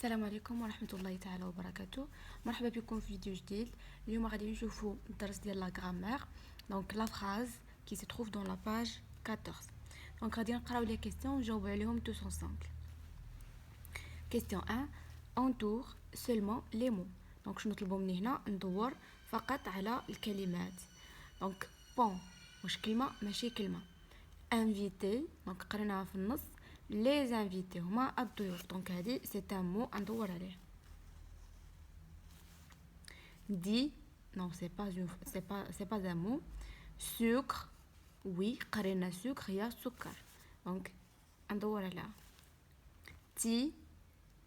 السلام عليكم ورحمة الله تعالى وبركاته. مرحبا بكم في فيديو جديد. اليوم غادي نشوفوا الدرس ديال لا غرامير. دونك لا فراز qui se trouve dans la page 14. دونك غادي نقراو لي كيسيون ونجاوبوا عليهم tous ensemble. Question 1. Entoure seulement les mots. دونك شنو نطلبوا مني هنا؟ ندور فقط على الكلمات. دونك بون واش كلمة ماشي كلمة. invité دونك قريناها في النص. les invités هما الضيوف. دونك هذه c'est un mot ندور عليه. dit non c'est pas un mot. sucre oui قرينا sucre هي سكر. دونك ندور عليها. تي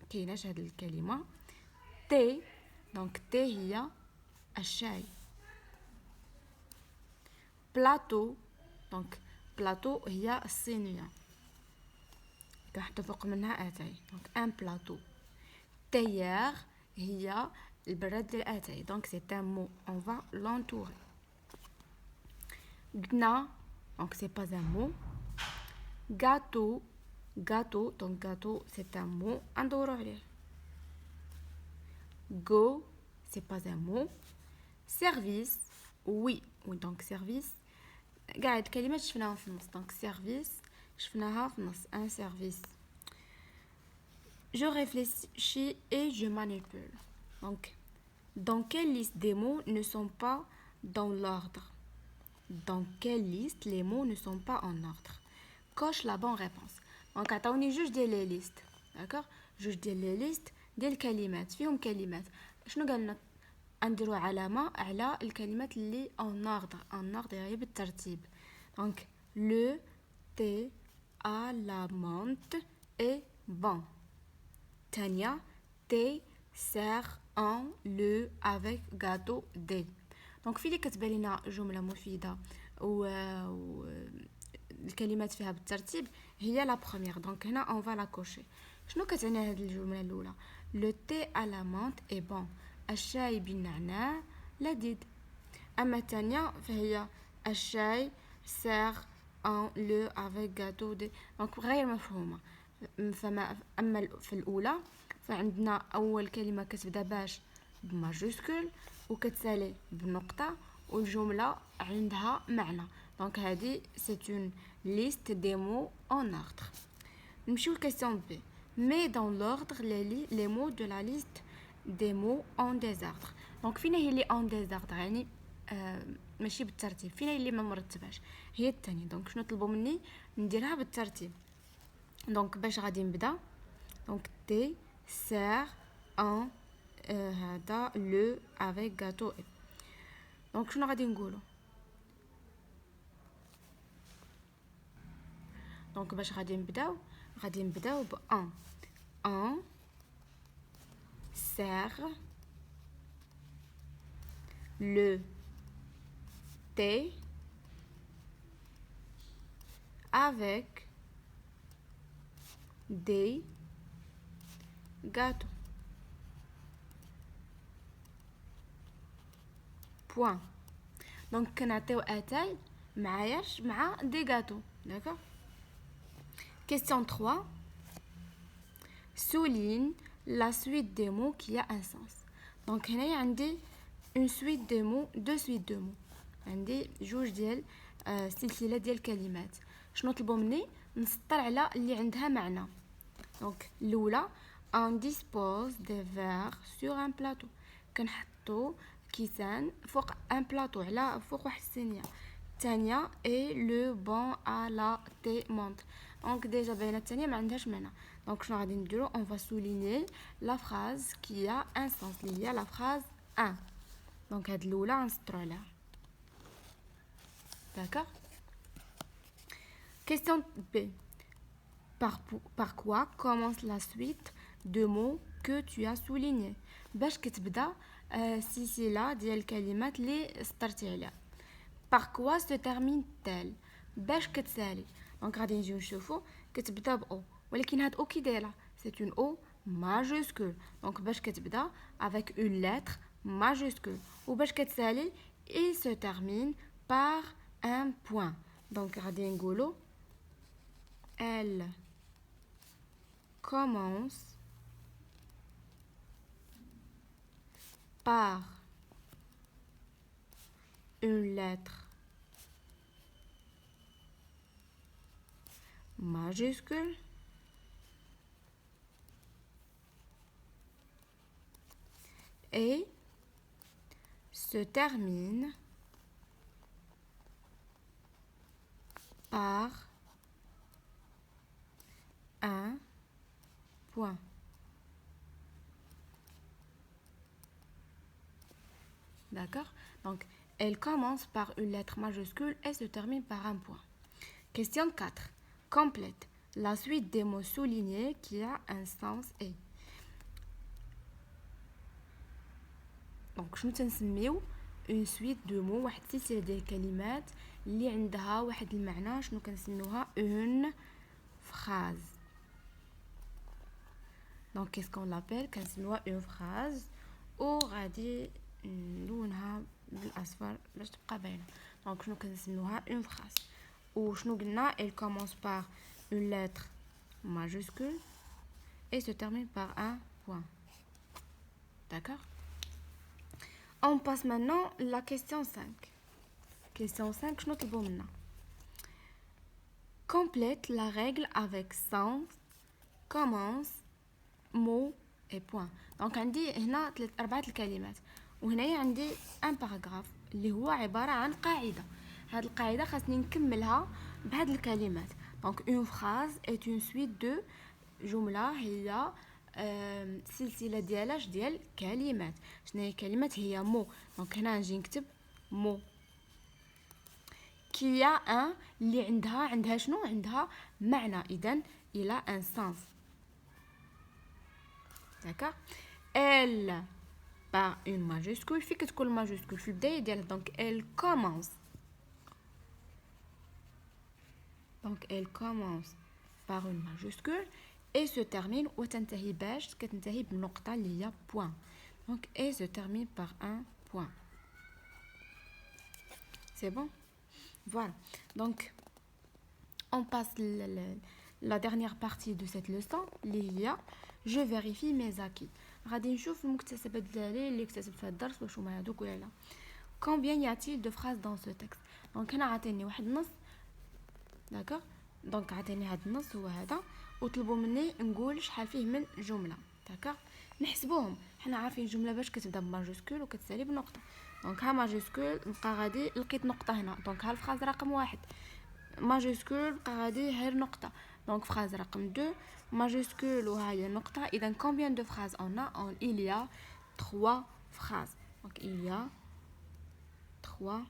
كايناش هاد الكلمة. تي دونك تي هي الشاي. بلاطو دونك بلاطو هي الصينية كنحطو فوق منها اتاي. دونك ان بلاطو. تيار هي البراد ديال اتاي. دونك سي ان مو اون فا لونتوري. gna donc c'est pas un mot. gâteau donc gâteau c'est un mot ندورو عليه. go c'est pas un mot. service oui donc service قاعد كلمات شفناها في النص. donc service شفناها في النص un service. je réfléchis et je manipule. donc dans quelle liste des mots ne sont pas dans l'ordre? Dans quelle liste les mots ne sont pas en ordre? Coche la bonne réponse. Donc عطاوني جوج ديال لي ليست. داكوغ جوج ديال لي ليست ديال الكلمات فيهم كلمات. شنو قالنا؟ نديرو علامه على الكلمات اللي en ordre يعني بالترتيب. donc le thé à la menthe est bon. Tania thé sert en le avec gâteau d. دونك في اللي كتبان لنا جمله مفيده و الكلمات فيها بالترتيب هي لا بروميير. دونك هنا اون فا لا كوشي. شنو كتعني هذه الجمله الاولى؟ لو تي à la menthe est bon. الشاي بالنعناع لذيذ. اما الثانيه فهي الشاي سير ان لو افيك غاتو دي. دونك غير مفهومه. اما في الاولى فعندنا اول كلمه كتبدا باش بماجوسكول وكتسالي بنقطه والجمله عندها معنى. دونك هذه c'est une liste des mots en ordre. نمشيو لكيسيون بي. mais dans l'ordre les mots de la liste des mots en désordre. دونك فينا هي اللي en désordre يعني ماشي بالترتيب. فينا هي اللي ما مرتباش هي الثانيه. دونك شنو طلبوا مني؟ نديرها بالترتيب. دونك باش غادي نبدا. دونك تي سير ان هذا لو افيك غاتو. دونك شنو غادي نقولوا؟ دونك باش غادي نبداو ب ان سير لو thé avec des gâteaux. point. donc كنعطيو اتاي معاياش مع دي غاتو. داكوغ. question 3. souligne la suite des mots qui a un sens. donc هنايا عندي une suite de mots deux suites de mots. عندي جوج ديال سلسله ديال الكلمات. شنو طلبوا مني؟ نسطر على اللي عندها معنى. دونك الاولى on dispose des verres sur un plateau. كنحطوا كيسان فوق ان بلاطو على فوق واحد الصينيه. الثانيه اي لو بون ا لا تي مونت. دونك ديجا باينه الثانيه ما عندهاش معنى. دونك شنو غادي نديرو؟ on va souligner la phrase qui a un sens اللي هي la phrase 1. دونك هاد الاولى غنسطرو عليها. D'accord. Question B. Par quoi commence la suite de mots que tu as souligné? باش كتبدا السلسله ديال الكلمات اللي سطرتي عليها. Par quoi se termine-t-elle? باش كتسالي. دونك غادي نجيو نشوفو كتبدا ب او ولكن هاد او كي دايره c'est une o majuscule. دونك باش كتبدا avec une lettre majuscule وباش كتسالي il se termine par un point. donc غادي نقولو elle commence par une lettre majuscule et se termine par un point. D'accord? Donc, elle commence par une lettre majuscule et se termine par un point. Question 4. Complète la suite des mots soulignés qui a un sens et. دونك شنو تنسميو اون سويت دو مو واحد السلسله ديال الكلمات اللي عندها واحد المعنى شنو كنسميوها اون فراز دونك كيسكون لابيل كنسميوها اون فراز و غادي نلونها بالاصفر باش تبقى باينه دونك شنو كنسميوها اون فراز وشنو قلنا elle commence par une lettre majuscule et se termine par un point. D'accord? On passe maintenant à la question 5. Question 5, je note maintenant. Complète la règle avec sens, commence, mot et point. Donc عندي هنا أربعة الكلمات وهنايا عندي un paragraphe اللي هو عبارة عن قاعدة. هذه القاعدة خاصني نكملها بهذه الكلمات. Donc une phrase est une suite de جملة هي سلسله ديال كلمات. شنو هي كلمات؟ هي مو. دونك هنا نجي نكتب مو كي ان اللي عندها شنو؟ عندها معنى. اذا الى ان سانس. داكا ال par une majuscule. في كتكون الماجيسكول في البدايه ديالها. دونك elle commence. دونك elle commence par une majuscule et se termine وتنتهي باش كتنتهي بنقطة اللي هي point. Donc et se termine par un point. C'est bon? Voilà. Donc on passe la dernière partie de cette leçon اللي هي je vérifie mes acquis. غادي نشوف المكتسبات ديالي اللي اكتسبت في الدرس واش هما هذوك ولا لا. Combien y a-t-il de phrases dans ce texte? Donc هنا عطيني واحد النص. داكوغ دونك عطيني هذا النص هو هذا وطلبوا مني نقول شحال فيه من جمله. داكوغ نحسبوهم. حنا عارفين الجمله باش كتبدا بماجيسكول وكتسالي بنقطه. دونك ها ماجيسكول نبقى غادي لقيت نقطه هنا. دونك ها الفراز رقم 1 ماجيسكول بقى غادي غير نقطه. دونك فراز رقم 2 ماجيسكول وها هي النقطه. اذا combien de phrases on a? Il y a 3 phrases. Donc il y a 3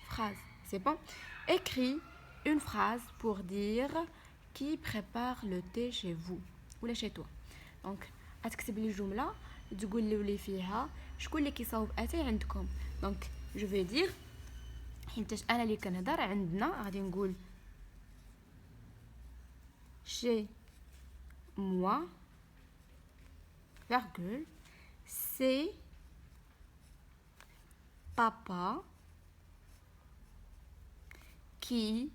phrases. C'est bon? Écris une phrase pour dire qui prépare le thé chez vous ولا chez toi. دونك غتكتب لي جمله تقول لي فيها شكون اللي كيصاوب اتاي عندكم. دونك جو في دير حيتاش انا اللي كنهضر عندنا غادي نقول chez moi virgule c'est papa qui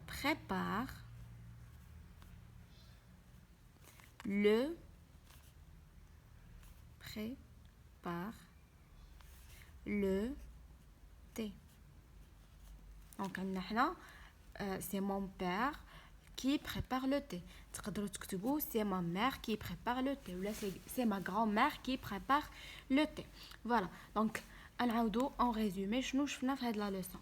prépare le thé. Donc عندنا حنا c'est mon père qui prépare le thé. تقدروا تكتبوا c'est ma mère qui prépare le thé ولا c'est ma grand-mère qui prépare le thé. Voilà. Donc نعاودوا en résumé شنو شفنا في هذه لا ليسون.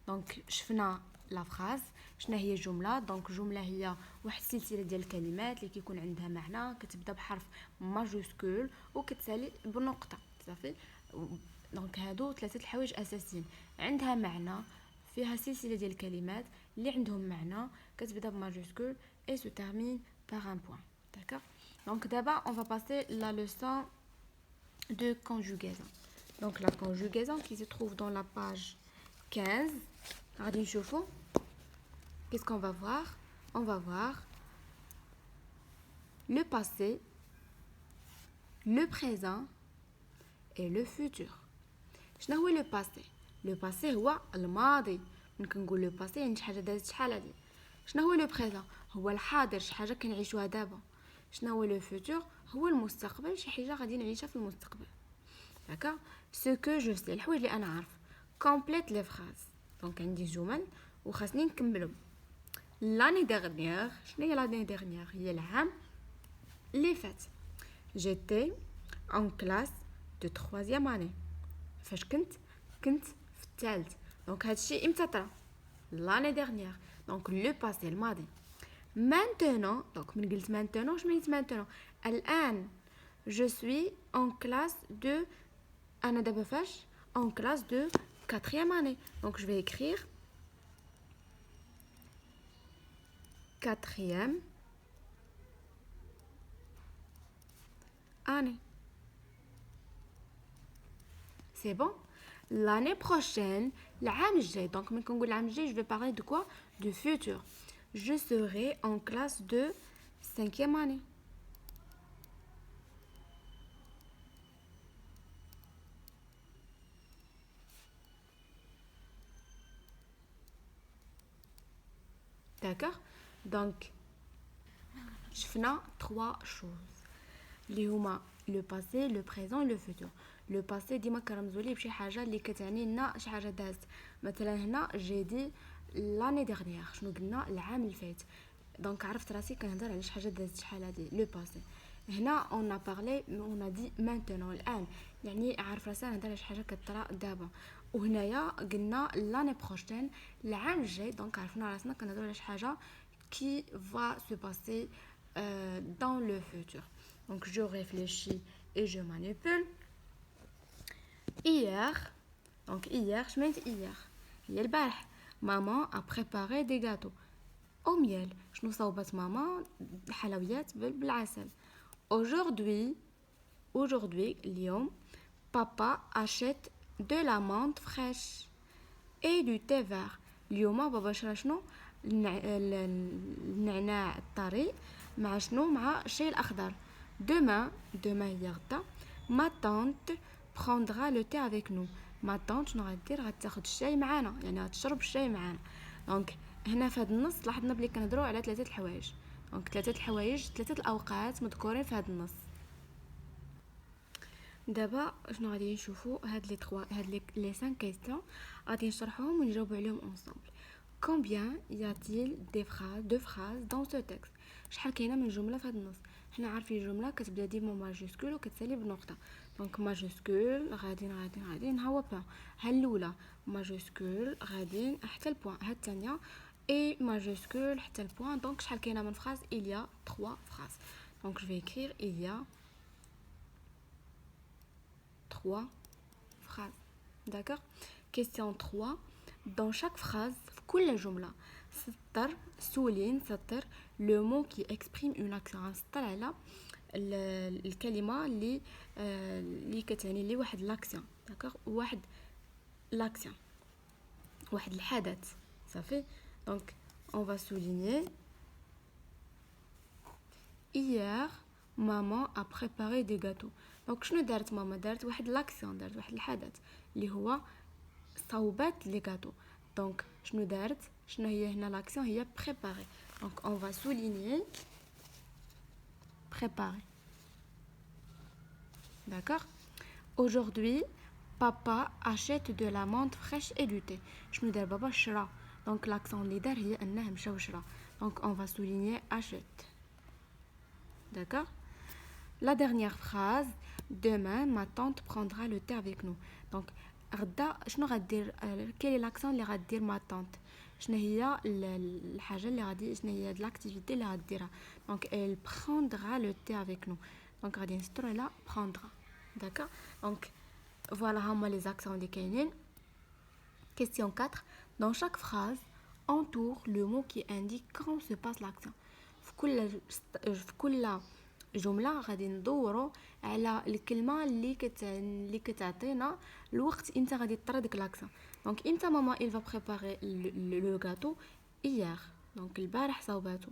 دونك شفنا لا فراز شنو هي الجمله. دونك الجمله هي واحد السلسله ديال الكلمات اللي كيكون عندها معنى كتبدا بحرف ماجيسكول وكتسالي بنقطه صافي. دونك هادو ثلاثه الحوايج اساسيين. عندها معنى فيها سلسله ديال الكلمات اللي عندهم معنى كتبدا بماجيسكول et se termine par un point. D'accord? Donc d'abord on va passer la leçon de conjugaison. Donc la conjugaison qui se trouve dans la page 15. غادي نشوفوا qu'est-ce qu'on va voir. On va voir le passé, le présent et le futur. شنو هو لو باسي؟ لو باسي هو الماضي. ممكن نقول لو باسي يعني شي حاجه دازت شحال هادي. شنو هو لو بريزون؟ هو الحاضر شي حاجه كنعيشوها دابا. شنو هو لو فوتور؟ هو المستقبل، شي حاجه غادي نعيشها في المستقبل. داكوغ. سو كو جو سي، الحوايج اللي انا عارف. كومبليت لي فراز. دونك عندي جمل وخاصني نكملهم. لاني ديرنيير، شنو هي لاني ديرنيير؟ هي العام اللي فات. جيتي en classe de 3e année. فاش كنت في الثالث. دونك هادشي امتى طرا؟ l'année dernière. دونك لو باسي، الماضي. maintenant دونك من قلت maintenant شنو معنيت maintenant؟ الان je suis en classe de، انا دابا فاش en classe de 4e année. donc je vais écrire 4e année. C'est bon. L'année prochaine, العام الجاي. donc من كنقول العام الجاي je vais parler de quoi? Du futur. je serai en classe de 5e année. D'accord. donc شفنا 3 choses اللي هما لو باسي، لو بريزون، لو فوتور. لو باسي ديما كنرمزو ليه بشي حاجه اللي كتعني لنا شي حاجه دازت. مثلا هنا جي دي لاني ديرنيير، شنو قلنا؟ العام اللي فات. دونك عرفت راسي كنهضر على شي حاجه دازت شحال هادي، لو باسي. هنا اون بارلي، اون دي مانتونون، الان، يعني عارف راسي نهضر على شي حاجه كطرا دابا. وهنايا قلنا لاني بروشين، العام الجاي. دونك عرفنا راسنا كنهضروا على شي حاجه qui va se passer dans le futur. Donc je réfléchis et je manipule. Hier, donc hier, je mets hier. هي البارح. Maman a préparé des gâteaux au miel. شنو صوبت ماما؟ حلويات بالعسل. Aujourd'hui, اليوم, papa achète de la menthe fraîche et du thé vert. اليوم بابا شرا شنو؟ النعناع الطري مع شنو؟ مع الشاي الاخضر. demain هي غدا. ma tante prendra le thé avec nous. ma tante شنو غدير؟ غتاخد الشاي معانا، يعني غتشرب الشاي معانا. دونك هنا في هذا النص لاحظنا بلي كنهضروا على 3 الحوايج. دونك 3 الحوايج، 3 الاوقات مذكورين في هذا النص. دابا شنو غادي نشوفوا؟ هاد لي 5 كيسيون غادي نشرحوهم ونجاوبوا عليهم ensemble. Combien y a-t-il de phrases dans ce texte؟ شحال كاينه من جمله في هذا النص؟ حنا عارفين الجمله كتبدا ديما ماجيسكول وكتسالي بنقطه. دونك ماجيسكول غادي ها هو بوين. ها الاولى ماجيسكول غادي حتى البوين. ها الثانيه اي ماجيسكول حتى البوين. دونك شحال كاينه من فراز؟ il y a 3 phrases. donc je vais écrire il y a 3 phrases. D'accord. Question 3. Dans chaque phrase, كل جملة سطر سولين سطر le mot qui exprime une action. سطر على الكلمة اللي كتعني اللي واحد لاكسيون. داكوغ. واحد لاكسيون، واحد الحدث. صافي. دونك on va souligner hier maman a préparé des gâteaux. دونك شنو دارت ماما؟ دارت واحد لاكسيون، دارت واحد الحدث اللي هو صوبات لي غاتو. دونك شنو دارت؟ شنو هي هنا لاكسيون؟ هي préparer. donc on va souligner préparer. d'accord. aujourd'hui papa achète de la menthe fraîche et du thé. شنو دار بابا؟ شرا. دونك لاكسيون اللي دار هي انه مشى وشرا. donc on va souligner achète. d'accord. La dernière phrase, demain ma tante prendra le thé avec nous. donc غدا شنو غدير؟ كاين لاكسيون اللي غدير ما طونط. شنو هي الحاجه اللي غادي، شنو هي لاكتيفيتي اللي غديرها؟ دونك elle prendra le thé avec nous. دونك غادي نسطرو على prendra. داكا. دونك فوالا هما لي زاكسيون اللي كاينين. question 4. dans chaque phrase entoure le mot qui indique quand se passe l'action. في كل جمله غادي ندوروا على الكلمه اللي كتعطينا الوقت امتى غادي طرا ديك لاكسيون. دونك امتى ماما il va préparer le gâteau؟ hier. دونك البارح صوباتو.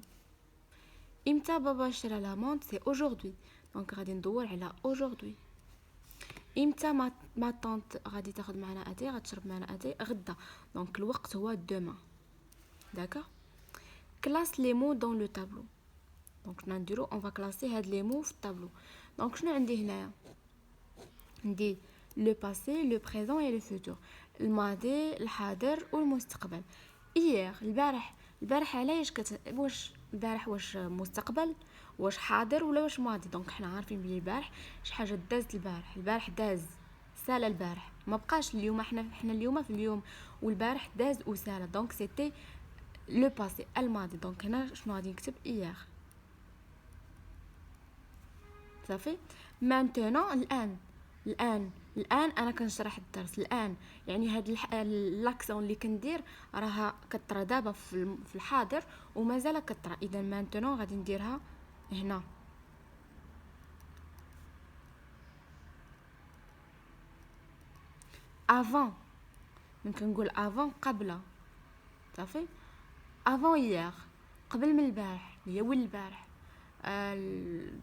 امتى بابا شرا لا مونط؟ سي aujourd'hui. دونك غادي ندور على aujourd'hui. امتى ما طونط غادي تاخذ معنا اتاي، غتشرب معنا اتاي؟ غدا. دونك الوقت هو demain. d'accord. classe les mots dans le tableau. دونك شنو نديرو اون فا كلاسي هاد لي مو في الطابلو. دونك شنو عندي هنايا؟ عندي لو باسي لو بريزون اي لو فوتور، الماضي الحاضر والمستقبل. ايير البارح علاش واش البارح واش مستقبل واش حاضر ولا واش ماضي؟ دونك حنا عارفين بلي البارح شي حاجه دازت البارح داز سال البارح، ما بقاش اليوم، حنا اليوم في اليوم، والبارح داز وسال، دونك سيتي لو باسي الماضي. دونك هنا شنو غادي نكتب ايير صافي. مانتونون الان انا كنشرح الدرس الان، يعني هاد لاكسيون اللي كندير راها كطرى دابا في الحاضر ومازال كطرى، اذا مانتونون غادي نديرها هنا. افون ممكن نقول افون قبل صافي. افون يير قبل من البارح هي وين البارح.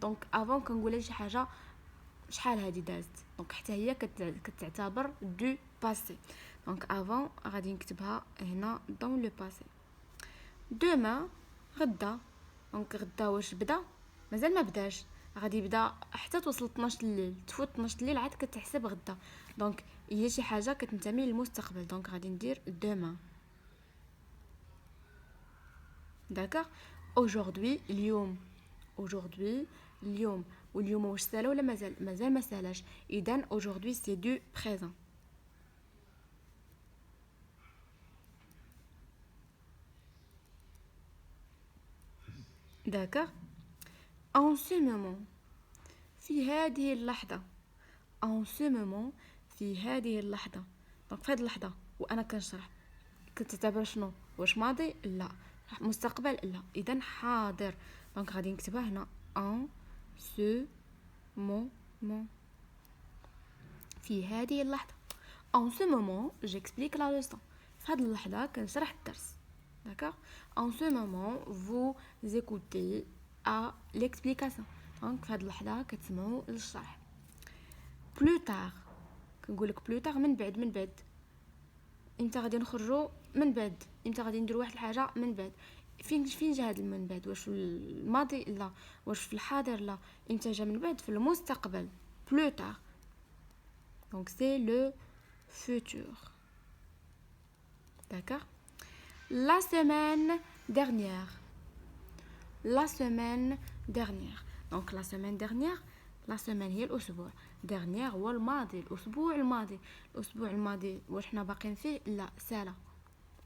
دونك افون كنقول شي حاجه شحال هادي دازت، دونك حتى هي كتعتبر دو باسي. دونك افون غادي نكتبها هنا دون لو باسي. دوما غدا، دونك غدا واش بدا؟ مازال ما بداش، غادي يبدا حتى توصل 12 الليل، تفوت 12 الليل عاد كتحسب غدا، دونك هي شي حاجه كتنتمي للمستقبل، دونك غادي ندير دوما. داكوغ. aujourd'hui اليوم واليوم واش سالا ولا مازال ما سالاش، اذا aujourd'hui c'est du présent. داكوغ. en ce moment في هذه اللحظه، en ce moment في هذه اللحظه، دونك في هذه اللحظه وانا كنشرح كتعتبر شنو؟ واش ماضي؟ لا. مستقبل؟ لا. اذا حاضر، دونك غادي نكتبها هنا en ce moment في هذه اللحظه. en ce moment j'explique la leçon، في هذه اللحظه كنشرح الدرس. d'accord. en ce moment vous écoutez à l'explication، دونك في هذه اللحظه كتسمعوا للشرح. plus tard كنقول لك plus tard من بعد امتى غادي نخرجوا، من بعد امتى غادي نديروا واحد الحاجه، من بعد فين جا هذا من بعد؟ واش في الماضي؟ لا. واش في الحاضر؟ لا. امتى جا من بعد؟ في المستقبل plus tard، donc c'est le futur. d'accord. la semaine dernière donc la semaine dernière هي الاسبوع، dernière هو الماضي، الاسبوع الماضي واش حنا باقيين فيه؟ لا،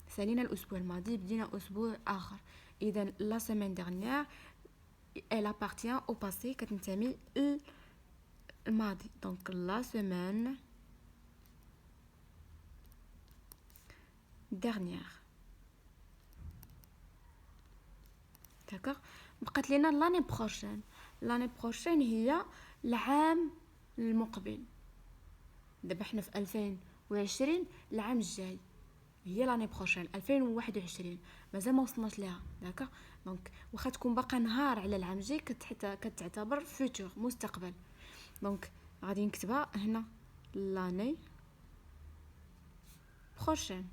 سالينا الاسبوع الماضي، بدينا اسبوع اخر، اذا la semaine dernière elle appartient au passé، كتنتمي الماضي، donc la semaine dernière. d'accord. بقات لينا لاني بروشين هي العام المقبل. دابا حنا في 2020، العام الجاي هي لاني بروشين 2021، مازال ما وصلناش ليها. داكوغ. دونك واخا تكون باقا نهار على العام الجاي كتعتبر فيوتور، مستقبل، دونك غادي نكتبها هنا لاني بروشين.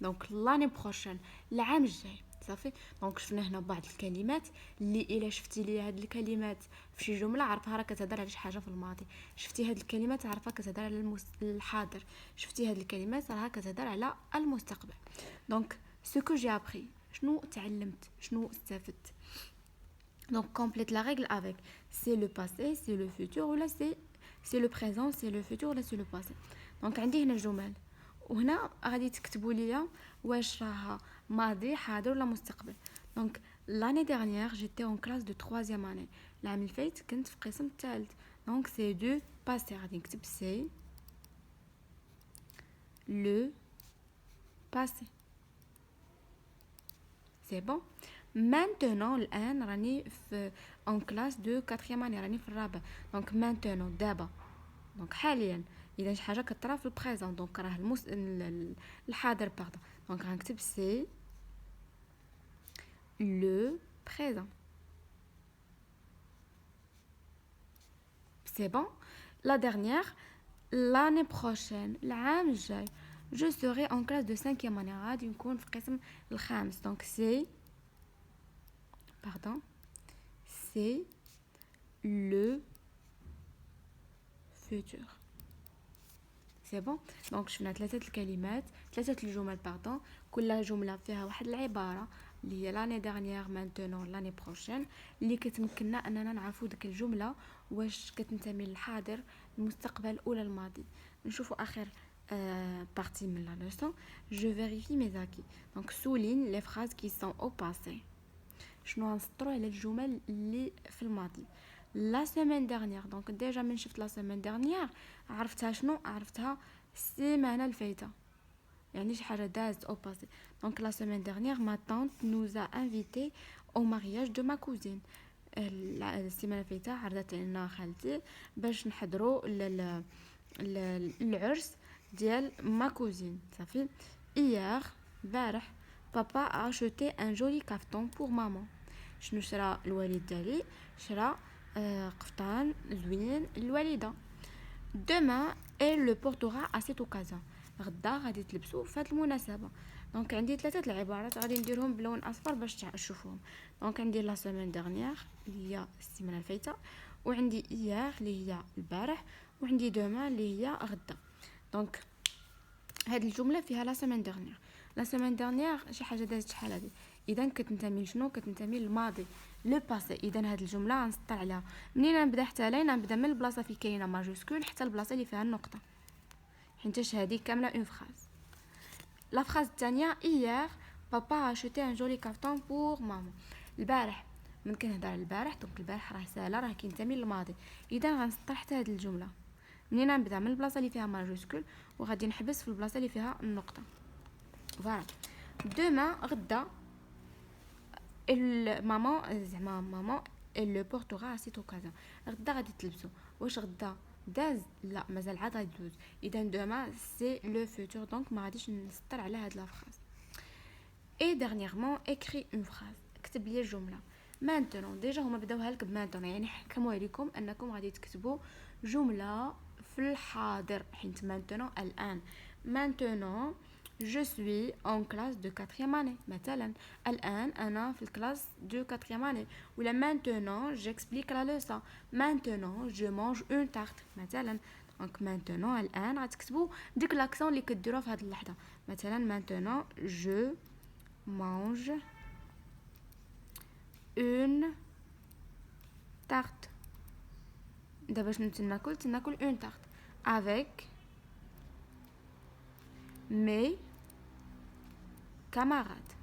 دونك لاني بروشين العام الجاي صافي. دونك شفنا هنا بعض الكلمات اللي الا شفتي لي هاد الكلمات في شي جمله عرفها راه كتهضر على شي حاجه في الماضي، شفتي هاد الكلمات عرفها كتهضر على الحاضر، شفتي هاد الكلمات راها كتهضر على المستقبل. دونك سو كو جي ابري، شنو تعلمت، شنو استفدت. دونك كومبليت لا ريغل افيك سي لو باسي، سي لو فوتور، ولا سي لو بريزون، سي لو فوتور، ولا سي لو باسي. دونك عندي هنا جمل، وهنا غادي تكتبوا لي واش راها ماضي حاضر ولا مستقبل. دونك l'année dernière j'étais en classe de 3e année، العام اللي فات كنت في القسم الثالث، دونك سي دو باسي، غادي نكتب سي لو باسي. سي بون. maintenant الان راني في en classe de 4e année، راني في الرابع، دونك maintenant دابا، دونك حاليا، اذا شي حاجه كطرا في البريزون دونك راه الحاضر باردون، دونك غنكتب سي لو بريزون. سي بون. لا dernière l'année prochaine، العام الجاي، je serai en classe de 5e année. غادي نكون في القسم الخامس. Donc c'est le futur. C'est bon. Donc شفنا ثلاثه الجمل كل جمله فيها واحد العباره اللي هي l'année dernière, maintenant, l'année prochaine, اللي كتمكننا اننا نعرفوا ديك الجمله واش كتنتمي للحاضر, المستقبل ولا الماضي. نشوفوا اخر partie من la leçon. Je vérifie mes acquis. Donc souligne les phrases qui sont au passé. شنو نسطروا على الجمل اللي في الماضي. La semaine dernière, donc déjà من شفت la semaine dernière عرفتها شنو, عرفتها السيمانه الفايته, يعني شي حاجه دازت au passé. Donc la semaine dernière, ma tante nous a invités au mariage de ma cousine. السيمانه الفايته عرضت لنا خالتي باش نحضروا العرس ديال ما كوزين. صافي. hier البارح papa a acheté un joli caftan pour maman. شنو شرا الوالد ديالي؟ شرا قفطان زوين للوالده. demain elle le portera à cette occasion. غدا غادي تلبسوا في هذه المناسبه. دونك عندي ثلاثه العبارات غادي نديرهم بلون اصفر باش تشوفوهم. دونك عندي لا سيمين ديرنيير اللي هي السيمانه الفايته, وعندي hier اللي هي البارح, وعندي demain اللي هي غدا. دونك هاد الجمله فيها لا سيمين ديرنيير. لا سيمين ديرنيير شي حاجه دازت شحال هادي, اذا كتنتمي لشنو؟ كتنتمي للماضي, لو باسي. اذا هاد الجمله غنسطر عليها منين نبدا حتى لين نبدا من البلاصه فين كاينه ماجوسكول حتى البلاصه اللي فيها النقطه, حيتاش هادي كامله اون فراز. لا فراز الثانيه hier papa a acheté un joli caftan pour maman. البارح من كنهضر على البارح, دونك البارح راه ساهله, راه كينتمي للماضي. اذا غنسطر حتى هاد الجمله منين نبدا من البلاصه اللي فيها ماجوسكول وغادي نحبس في البلاصه اللي فيها النقطه. فوالا. demain غدا مامان زعما مامان elle le portera à cette occasion. غدا غادي تلبسو. واش غدا داز؟ لا مازال عاد غادي يدوز. اذا demain c'est le futur, donc ما غاديش نسطر على هاد لا فراز. et dernièrement écris une phrase. اكتب لي الجمله. maintenant ديجا هما بداوها لك بمانتونون, يعني حكموا عليكم انكم غادي تكتبوا جمله في الحاضر, حيت maintenant الان. maintenant je suis en classe de 4e année. مثلا الآن أنا في الكلاس de 4e année. ولا maintenant j'explique la leçon. maintenant je mange une tarte. مثلا donc maintenant الآن غتكتبوا ديك لاكسون اللي كديروها في هذه اللحظة. مثلا maintenant je mange une tarte. دابا شنو تناكل une tarte avec mes camarades.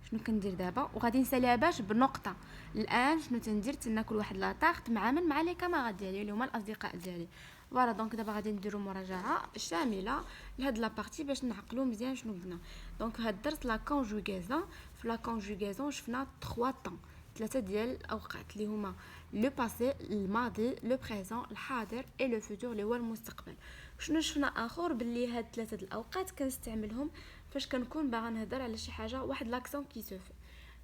شنو كندير دابا؟ وغادي نساليها باش بنقطه. الان شنو تندير؟ تناكل واحد لا طاغط مع لي كاماراد ديالي اللي هما الاصدقاء ديالي. فوالا. دونك دابا غادي نديرو مراجعه شامله لهاد لا بارتي باش نعقلوا مزيان شنو قلنا. دونك هاد الدرس لا كونجوغيزون. في لا كونجوغيزون شفنا 3 طون, 3 ديال الاوقات اللي هما لو باسي, الماضي, لو بريزون, الحاضر, اي لو فوتور اللي هو المستقبل. شنو شفنا اخر؟ باللي هاد 3 الاوقات كنستعملهم فاش كنكون باغا نهضر على شي حاجه, واحد لاكسون كي سو في.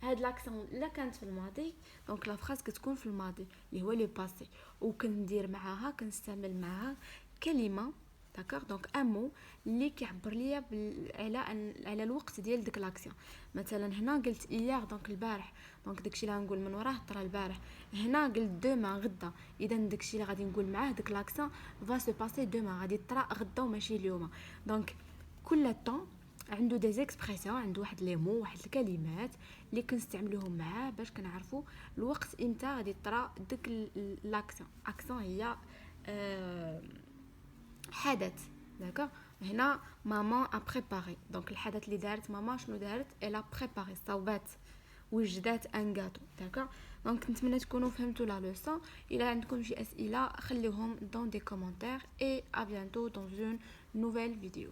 هاد لاكسون لا كانت في الماضي دونك لا فراز كتكون في الماضي اللي هو لو باسي, وكندير معاها كنستعمل معاها كلمه داكوغ. دونك ان مو اللي كيعبر ليا على الوقت ديال ديك لاكسيون. مثلا هنا قلت ايار دونك البارح, دونك داكشي اللي غنقول من وراه طرا البارح. هنا قلت دوما غدا, اذا داكشي اللي غادي نقول معاه ديك لاكسيون فا سو باسي دوما, غادي طرا غدا وماشي اليوم. دونك كل طون عنده دي زيكسبريسيون, عنده واحد لي مو, واحد الكلمات اللي كنستعملوهم معاه باش كنعرفوا الوقت امتى غادي طرا ديك لاكسيون. اكسيون هي حدث. داكوغ. هنا مامان ا بريباري, دونك الحدث اللي دارت ماما شنو دارت؟ الا بريباري, صوبات, وجدات ان غاتو. داكوغ. دونك نتمنى تكونوا فهمتوا لا لوسون. الا عندكم شي اسئله خليوهم dans des commentaires et à bientôt dans une nouvelle vidéo.